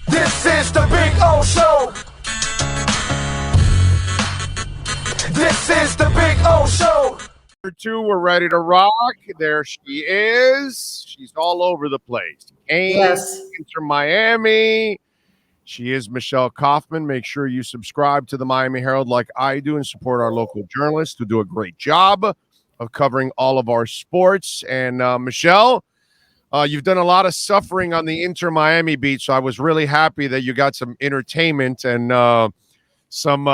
This is the Big O Show. This is the Big O Show. Two, we're ready to rock. There she is. She's all over the place. Yes. InterMiami. She is Michelle Kaufman. Make sure you subscribe to the Miami Herald like I do and support our local journalists who do a great job of covering all of our sports. And Michelle, you've done a lot of suffering on the InterMiami beat, so I was really happy that you got some entertainment and some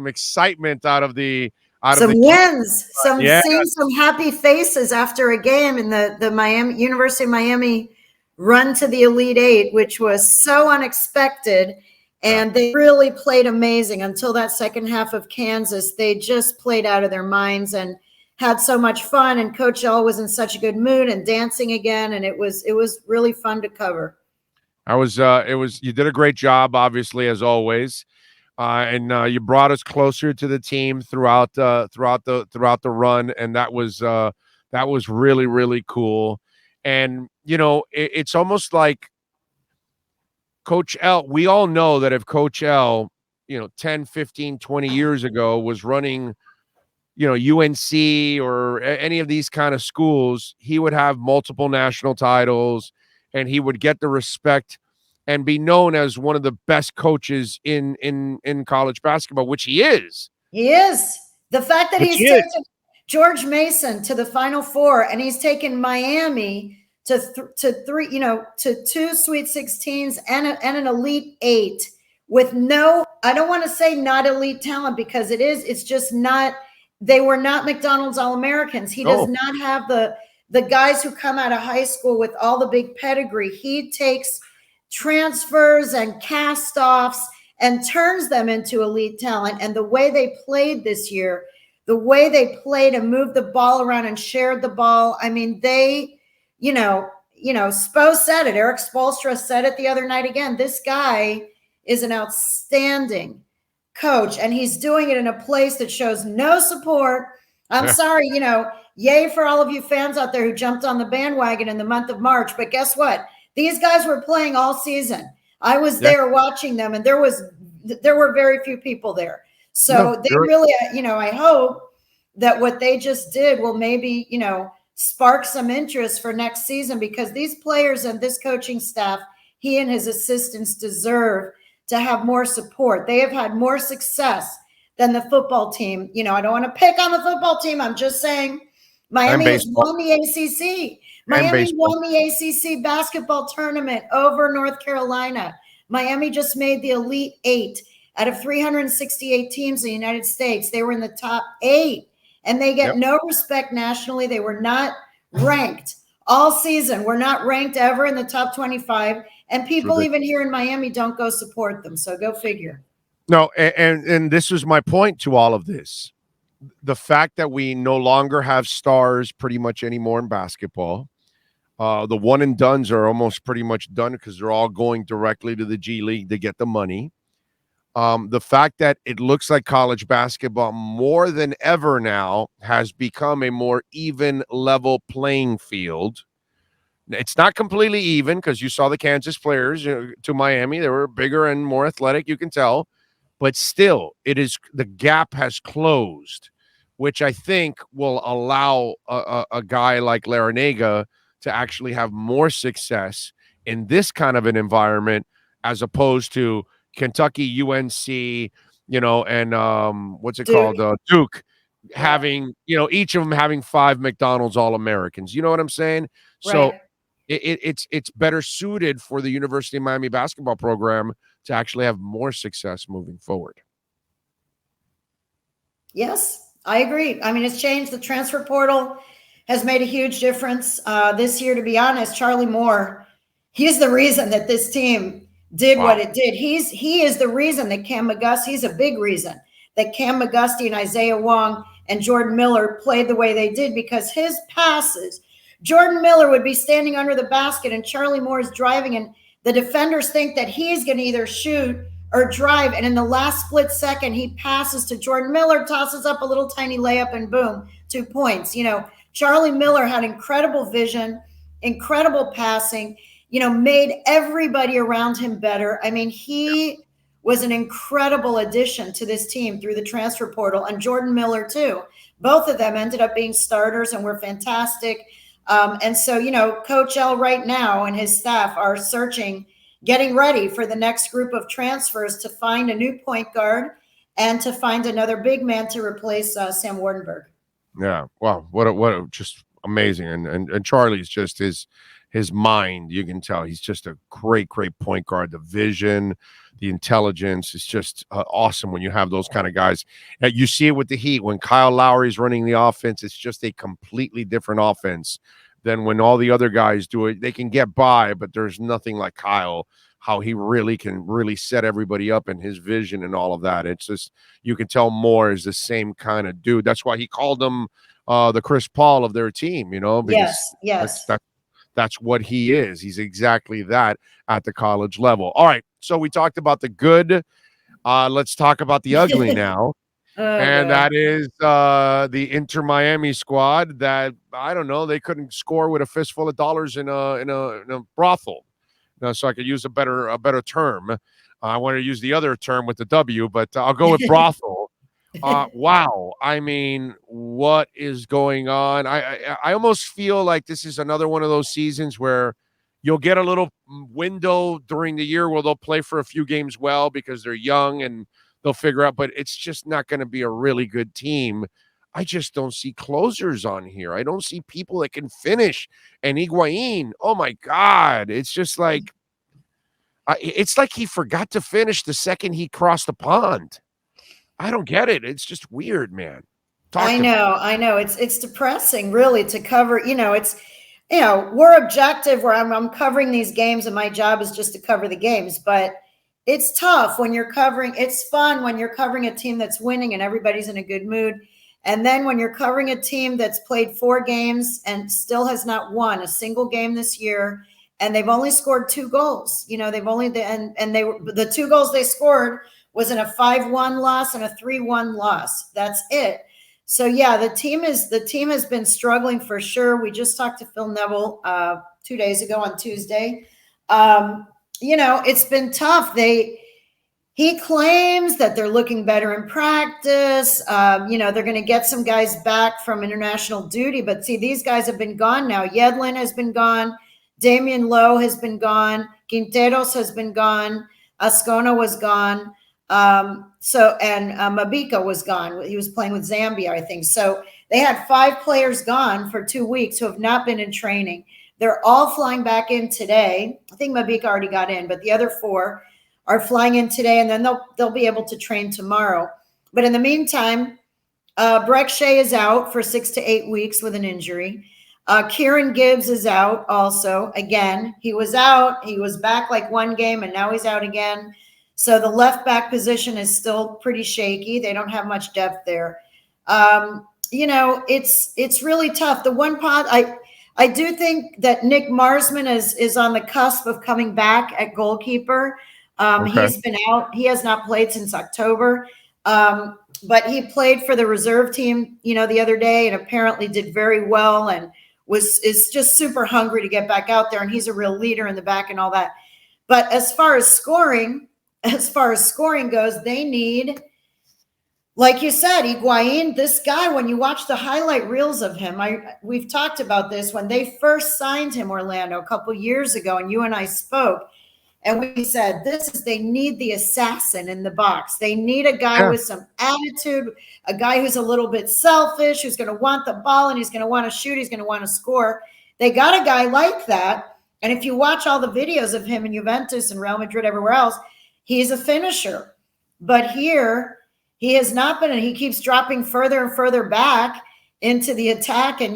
excitement out of the wins, seeing some happy faces after a game in the Miami University of Miami run to the Elite Eight, which was so unexpected. And they really played amazing until that second half of Kansas. They just played out of their minds and had so much fun. And Coach L was in such a good mood and dancing again. And it was really fun to cover. You did a great job, obviously, as always. And you brought us closer to the team throughout the run, and that was really, really cool. And it's almost like Coach L. We all know that if Coach L, 10, 15, 20 years ago was running, UNC or any of these kind of schools, he would have multiple national titles, and he would get the respect and be known as one of the best coaches in college basketball, which he is. He is. The fact that he's taken George Mason to the Final Four, and he's taken Miami to two Sweet 16s and an Elite Eight with no, I don't want to say not elite talent, because it's just not, they were not McDonald's All-Americans. He does not have the guys who come out of high school with all the big pedigree. He takes transfers and cast-offs and turns them into elite talent. And the way they played this year, the way they played and moved the ball around and shared the ball, I mean, they, Spo said it. Eric Spoelstra said it the other night again. This guy is an outstanding coach, and he's doing it in a place that shows no support. I'm sorry, yay for all of you fans out there who jumped on the bandwagon in the month of March. But guess what? These guys were playing all season. I was there watching them, and there were very few people there. So they really, I hope that what they just did will maybe, spark some interest for next season, because these players and this coaching staff, he and his assistants deserve to have more support. They have had more success than the football team. I don't want to pick on the football team. I'm just saying Miami has won the ACC. Miami won the ACC basketball tournament over North Carolina. Miami just made the Elite Eight out of 368 teams in the United States. They were in the top 8, and they get no respect nationally. They were not ranked all season. We're not ranked ever in the top 25, and people even here in Miami don't go support them. So go figure. No, and this was my point to all of this. The fact that we no longer have stars pretty much anymore in basketball. The one and dones are almost pretty much done because they're all going directly to the G League to get the money. The fact that it looks like college basketball more than ever now has become a more even level playing field. It's not completely even, because you saw the Kansas players to Miami. They were bigger and more athletic, you can tell. But still, the gap has closed, which I think will allow a guy like Larinaga to actually have more success in this kind of an environment, as opposed to Kentucky, UNC, and what's it called? Duke, having, each of them having 5 McDonald's All-Americans. You know what I'm saying? Right. So it's better suited for the University of Miami basketball program to actually have more success moving forward. Yes, I agree. I mean, it's changed. The transfer portal has made a huge difference this year. To be honest, Charlie Moore, he's the reason that this team did what it did. He is the reason that Cam McGusty, he's a big reason that Cam McGusty and Isaiah Wong and Jordan Miller played the way they did, because his passes, Jordan Miller would be standing under the basket and Charlie Moore is driving, and the defenders think that he's going to either shoot or drive. And in the last split second, he passes to Jordan Miller, tosses up a little tiny layup, and boom, 2 points. Charlie Miller had incredible vision, incredible passing. made everybody around him better. I mean, he was an incredible addition to this team through the transfer portal, and Jordan Miller too. Both of them ended up being starters and were fantastic. And so, Coach L right now and his staff are searching, getting ready for the next group of transfers to find a new point guard and to find another big man to replace Sam Wardenberg. Yeah. Wow. What a just amazing. And Charlie's just his mind, you can tell he's just a great point guard. The vision, the intelligence is just awesome when you have those kind of guys. You see it with the Heat when Kyle Lowry's running the offense. It's just a completely different offense than when all the other guys do it. They can get by, but there's nothing like Kyle, how he really can set everybody up and his vision and all of that. It's just, you can tell Moore is the same kind of dude. That's why he called him the Chris Paul of their team, because yes. That's what he is. He's exactly that at the college level. All right. So we talked about the good. Let's talk about the ugly now. And that is the InterMiami squad that, I don't know, they couldn't score with a fistful of dollars in a brothel. So I could use a better term. I want to use the other term with the W, but I'll go with brothel. Wow. I mean, what is going on? I almost feel like this is another one of those seasons where you'll get a little window during the year where they'll play for a few games well because they're young and they'll figure out, but it's just not going to be a really good team. I just don't see closers on here. I don't see people that can finish. And Higuain, oh my God, it's just like, it's like he forgot to finish the second he crossed the pond. I don't get it. It's just weird, man. I know. It's depressing, really, to cover. It's we're objective. Where I'm covering these games, and my job is just to cover the games. But it's tough when you're covering. It's fun when you're covering a team that's winning and everybody's in a good mood. And then when you're covering a team that's played 4 games and still has not won a single game this year, and they've only scored 2 goals. They've only the 2 goals they scored was in a 5-1 loss and a 3-1 loss. That's it. So yeah, the team has been struggling for sure. We just talked to Phil Neville 2 days ago on Tuesday. It's been tough. He claims that they're looking better in practice. They're going to get some guys back from international duty, but see, these guys have been gone now. Yedlin has been gone. Damian Lowe has been gone. Quinteros has been gone. Ascona was gone. Mabika was gone. He was playing with Zambia, I think. So they had 5 players gone for 2 weeks who have not been in training. They're all flying back in today. I think Mabika already got in, but the other 4 are flying in today, and then they'll be able to train tomorrow. But in the meantime, Breck Shea is out for 6 to 8 weeks with an injury. Kieran Gibbs is out also. Again, he was out. He was back like 1 game, and now he's out again. So the left back position is still pretty shaky. They don't have much depth there. It's really tough. The one part I do think that Nick Marsman is on the cusp of coming back at goalkeeper. He's been out. He has not played since October. But he played for the reserve team, the other day, and apparently did very well and is just super hungry to get back out there. And he's a real leader in the back and all that. But as far as scoring goes, they need, like you said, Higuain, this guy, when you watch the highlight reels of him, we've talked about this when they first signed him, Orlando, a couple years ago, and you and I spoke, and we said, they need the assassin in the box. They need a guy with some attitude, a guy who's a little bit selfish, who's going to want the ball, and he's going to want to shoot, he's going to want to score. They got a guy like that, and if you watch all the videos of him in Juventus and Real Madrid, everywhere else, he's a finisher. But here, he has not been, and he keeps dropping further and further back into the attack. And,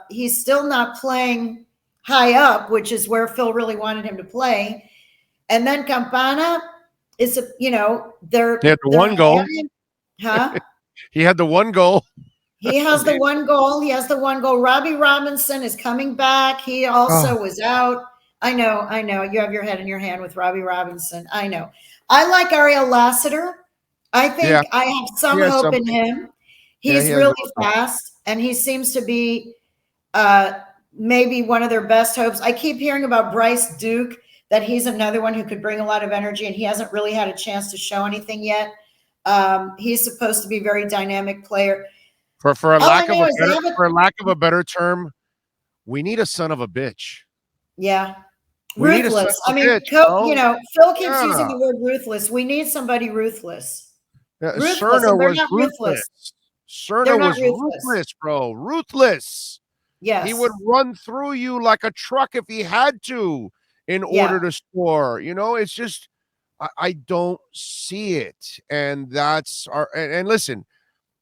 he's still not playing high up, which is where Phil really wanted him to play. And then Campana is, he had the one goal. Huh? He had the one goal. He has the one goal. Robbie Robinson is coming back. He also was out. I know. You have your head in your hand with Robbie Robinson. I know. I like Ariel Lassiter. I think I have some hope in him. He's really fast, and he seems to be maybe one of their best hopes. I keep hearing about Bryce Duke, that he's another one who could bring a lot of energy, and he hasn't really had a chance to show anything yet. He's supposed to be a very dynamic player. For a All I lack of know a is they better have for a lack of a better term, we need a son of a bitch. Yeah. We need a son Ruthless. of I a mean, bitch, bro. Phil keeps Yeah. using the word ruthless. We need somebody ruthless. Ruthless, Cerna and they're was not ruthless. They're Cerna not was ruthless. ruthless, bro. Ruthless. Yes. He would run through you like a truck if he had to in order to score. You know, it's just I don't see it. And that's our and listen,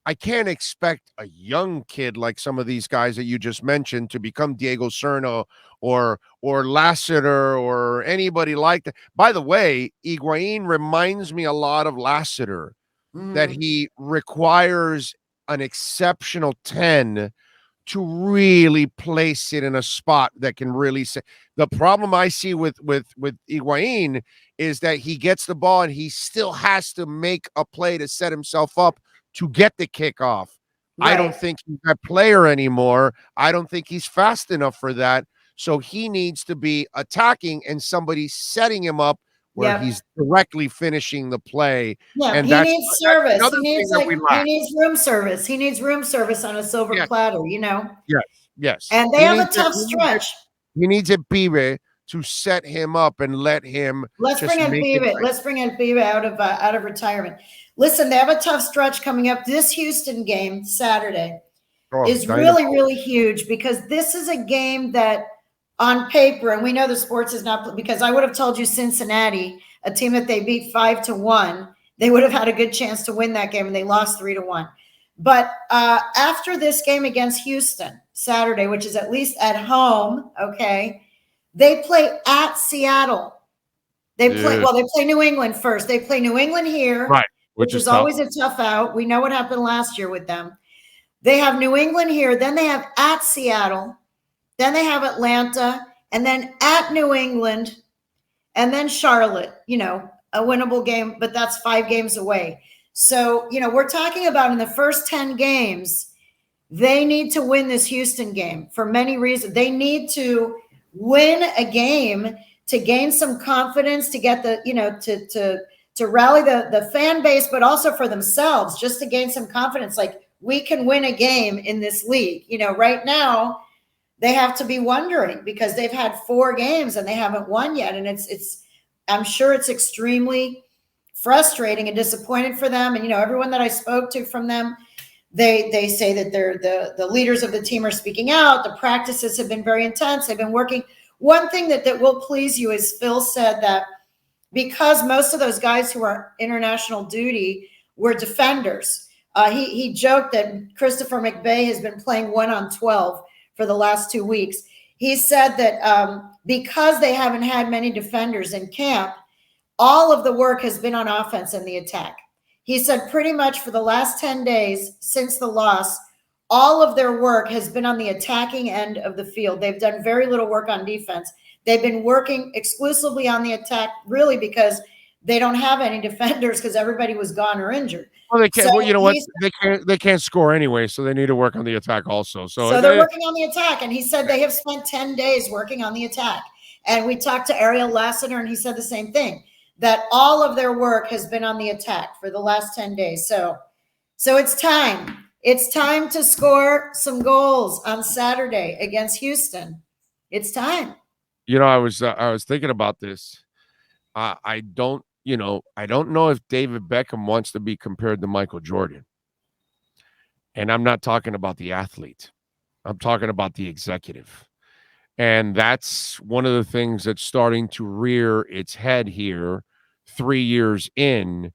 I can't expect a young kid like some of these guys that you just mentioned to become Diego Cerna or Lassiter or anybody like that. By the way, Higuain reminds me a lot of Lassiter, that he requires an exceptional 10 to really place it in a spot that can really say. The problem I see with Higuain is that he gets the ball and he still has to make a play to set himself up to get the kickoff. I don't think he's that player anymore. I don't think he's fast enough for that. So he needs to be attacking and somebody setting him up where he's directly finishing the play. Yeah, And he that's needs service. another thing that we lack. He needs room service. He needs room service on a silver platter, you know. Yes. And they have a tough stretch. He needs a Pibe to set him up and let him. Let's bring in Pibe out of retirement. Listen, they have a tough stretch coming up. This Houston game Saturday is really, really huge, because this is a game that on paper, and we know the sports is not, because I would have told you Cincinnati, a team that they beat 5-1, they would have had a good chance to win that game, and they lost 3-1. But after this game against Houston Saturday, which is at least at home, okay, they play at Seattle. They play New England first. They play New England here, right, which is always a tough out. We know what happened last year with them. They have New England here, then they have at Seattle, then they have Atlanta, and then at New England, and then Charlotte, you know, a winnable game, but that's 5 games away. So, you know, we're talking about in the first 10 games, they need to win this Houston game for many reasons. They need to win a game to gain some confidence, to get the, you know, to rally the fan base, but also for themselves, just to gain some confidence. Like, we can win a game in this league. You know, right now they have to be wondering, because they've had 4 games and they haven't won yet. And it's, I'm sure it's extremely frustrating and disappointed for them. And, you know, everyone that I spoke to from them, they say that they're the leaders of the team are speaking out. The practices have been very intense. They've been working. One thing that will please you is Phil said that because most of those guys who are international duty were defenders, he joked that Christopher McVay has been playing 1-on-12 for the last 2 weeks. He said that because they haven't had many defenders in camp, all of the work has been on offense and the attack. He said pretty much for the last 10 days since the loss, all of their work has been on the attacking end of the field. They've done very little work on defense. They've been working exclusively on the attack, really, because they don't have any defenders, because everybody was gone or injured. Well, they can't. So well, you know what? They can't score anyway, so they need to work on the attack also. So they're working on the attack, and he said they have spent 10 days working on the attack. And we talked to Ariel Lassiter, and he said the same thing, that all of their work has been on the attack for the last 10 days. So it's time. It's time to score some goals on Saturday against Houston. It's time. You know, I was thinking about this. I don't know if David Beckham wants to be compared to Michael Jordan. And I'm not talking about the athlete. I'm talking about the executive. And that's one of the things that's starting to rear its head here 3 years in,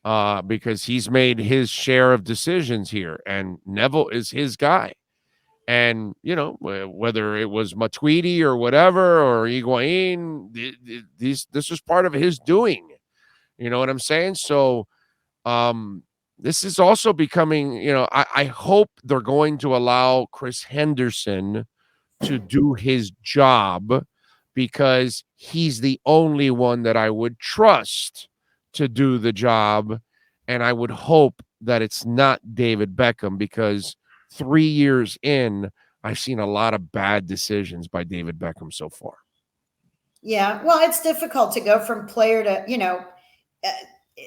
because he's made his share of decisions here, and Neville is his guy. And, you know, whether it was Matuidi or whatever, or Higuain, this was part of his doing. You know what I'm saying? So this is also becoming, you know, I hope they're going to allow Chris Henderson to do his job, because he's the only one that I would trust to do the job. And I would hope that it's not David Beckham, because 3 years in, I've seen a lot of bad decisions by David Beckham so far. Yeah, well, it's difficult to go from player to,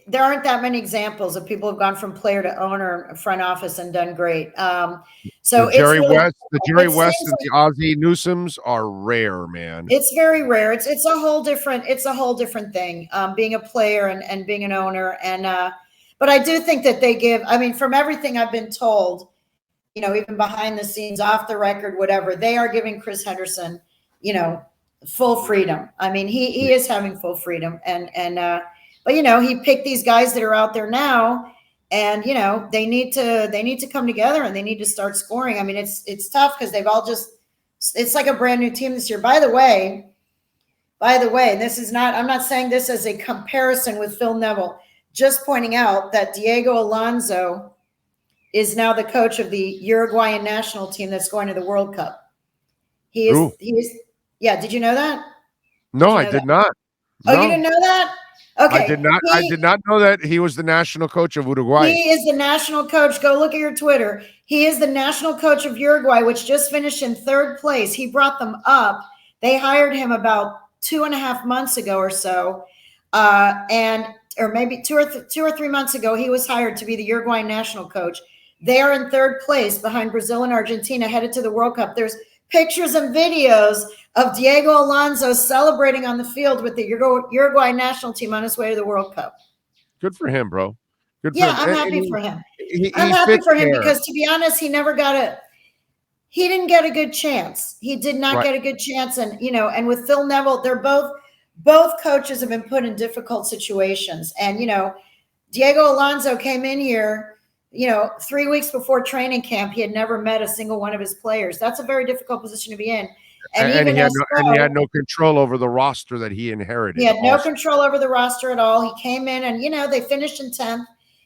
there aren't that many examples of people who've gone from player to owner, front office, and done great. So the Jerry it's really, West, the Jerry it West, seems and the Ozzie Newsomes are rare, man. it's very rare. It's a whole different thing. Being a player and being an owner, but I do think that they give. I mean, from everything I've been told, even behind the scenes, off the record, whatever, they are giving Chris Henderson, full freedom. I mean, he is having full freedom, but he picked these guys that are out there now, and they need to come together and they need to start scoring. I mean, it's tough because they've all it's like a brand new team this year. By the way, this is not. I'm not saying this as a comparison with Phil Neville. Just pointing out that Diego Alonso is now the coach of the Uruguayan national team that's going to the World Cup. He is. Yeah. Did you know that? No, I did not. Oh, you didn't know that? Okay. I did not know that he was the national coach of Uruguay. He is the national coach. Go look at your Twitter. He is the national coach of Uruguay, which just finished in 3rd place. He brought them up. They hired him about 2.5 months ago or so. Or maybe 2 or 3 months ago, he was hired to be the Uruguay national coach. They are in 3rd place behind Brazil and Argentina, headed to the World Cup. There's pictures and videos of Diego Alonso celebrating on the field with the Uruguay national team on his way to the World Cup. Good for him, bro. Good for him. I'm happy for him. I'm happy for him because, to be honest, he didn't get a good chance. He did not get a good chance. And with Phil Neville, they're both coaches have been put in difficult situations. And, Diego Alonso came in here, 3 weeks before training camp. He had never met a single one of his players. That's a very difficult position to be in. And he had no control over the roster that he inherited. He had no control over the roster at all. He came in and, they finished in 10th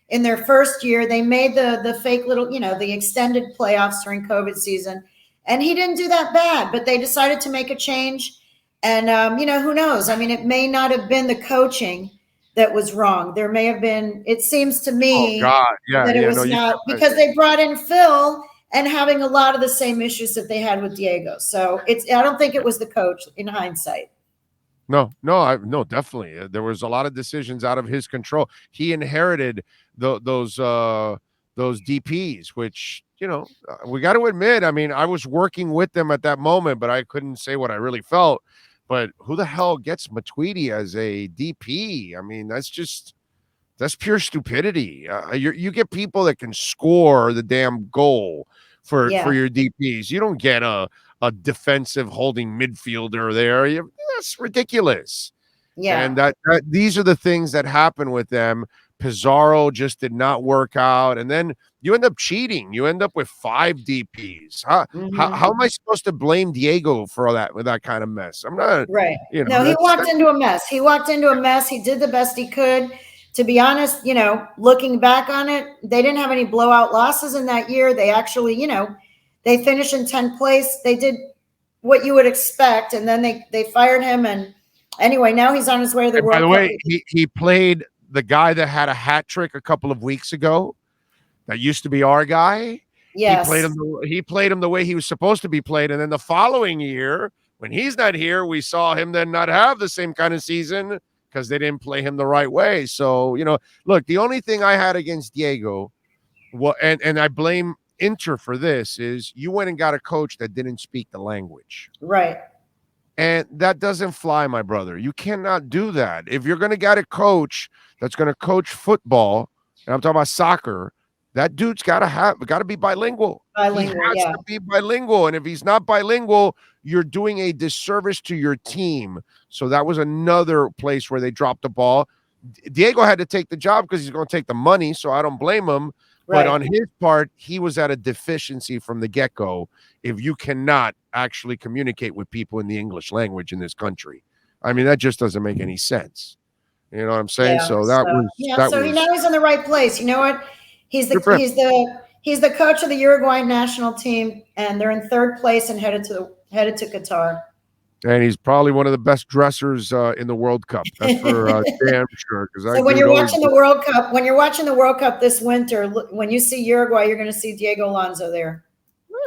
in their first year. They made the fake little, the extended playoffs during COVID season. And he didn't do that bad, but they decided to make a change. And, who knows? I mean, it may not have been the coaching that was wrong. There may have been, it seems to me that it was not, because they brought in Phil and having a lot of the same issues that they had with Diego. So I don't think it was the coach in hindsight. No, definitely. There was a lot of decisions out of his control. He inherited those DPs, which, we got to admit, I mean, I was working with them at that moment, but I couldn't say what I really felt. But who the hell gets Matuidi as a DP? I mean, that's pure stupidity. You get people that can score the damn goal for your DPs. You don't get a defensive holding midfielder there. That's ridiculous. Yeah. And that these are the things that happen with them. Pizarro just did not work out. And then you end up cheating. You end up with 5 DPs. How am I supposed to blame Diego for all that with that kind of mess? I'm not. Right. He walked into a mess. He did the best he could. To be honest, looking back on it, they didn't have any blowout losses in that year. They actually, they finished in 10th place. They did what you would expect. And then they fired him. And anyway, now he's on his way to the World Cup. By the way, he played the guy that had a hat trick a couple of weeks ago. That used to be our guy. Yes. He played him the way he was supposed to be played. And then the following year, when he's not here, we saw him then not have the same kind of season because they didn't play him the right way. So, look, the only thing I had against Diego, and I blame Inter for this, is you went and got a coach that didn't speak the language. Right. And that doesn't fly, my brother. You cannot do that. If you're going to get a coach that's going to coach football, and I'm talking about soccer, that dude's got to be bilingual. He has to be bilingual. And if he's not bilingual, you're doing a disservice to your team. So that was another place where they dropped the ball. Diego had to take the job because he's going to take the money. So I don't blame him. Right. But on his part, he was at a deficiency from the get-go if you cannot actually communicate with people in the English language in this country. I mean, that just doesn't make any sense. You know what I'm saying? Now he's in the right place. You know what? He's the coach of the Uruguay national team, and they're in 3rd place and headed to Qatar. And he's probably one of the best dressers in the World Cup. That's for damn sure. So when you're watching the World Cup this winter, when you see Uruguay, you're going to see Diego Alonso there.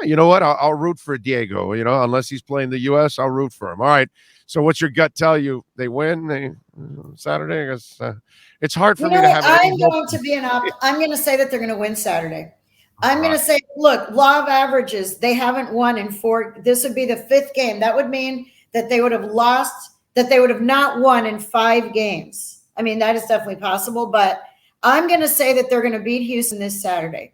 you know what? I'll root for Diego. Unless he's playing the U.S., I'll root for him. All right. So what's your gut tell you? They win Saturday? I guess it's hard for me to have. I'm going to say that they're going to win Saturday. I'm going to say, look, law of averages. They haven't won in 4. This would be the 5th game. That would mean that they would have lost. That they would have not won in 5 games. I mean, that is definitely possible. But I'm going to say that they're going to beat Houston this Saturday.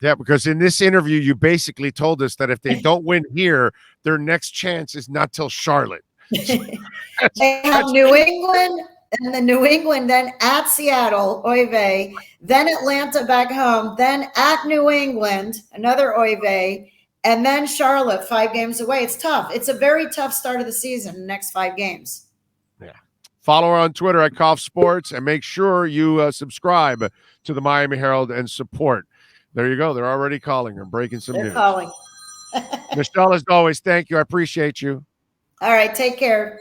Yeah, because in this interview, you basically told us that if they don't win here, their next chance is not till Charlotte. They have New England, and then New England, then at Seattle, oy vey, then Atlanta back home, then at New England, another oy vey, and then Charlotte 5 games away. It's tough. It's a very tough start of the season, the next 5 games. Yeah. Follow her on Twitter at Kauf Sports, and make sure you subscribe to the Miami Herald and support. There you go. They're already calling her, breaking some news. Calling. Michelle, as always, thank you. I appreciate you. All right. Take care.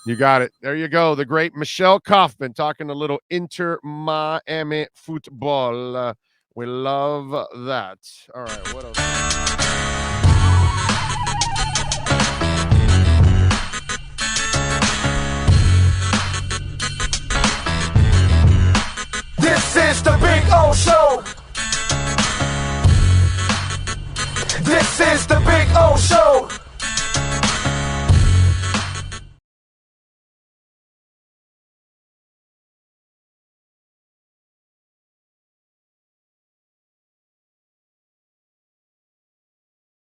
You got it. There you go. The great Michelle Kaufman talking a little InterMiami football. We love that. All right. What else? This is the Big O Show. This is the Big O Show.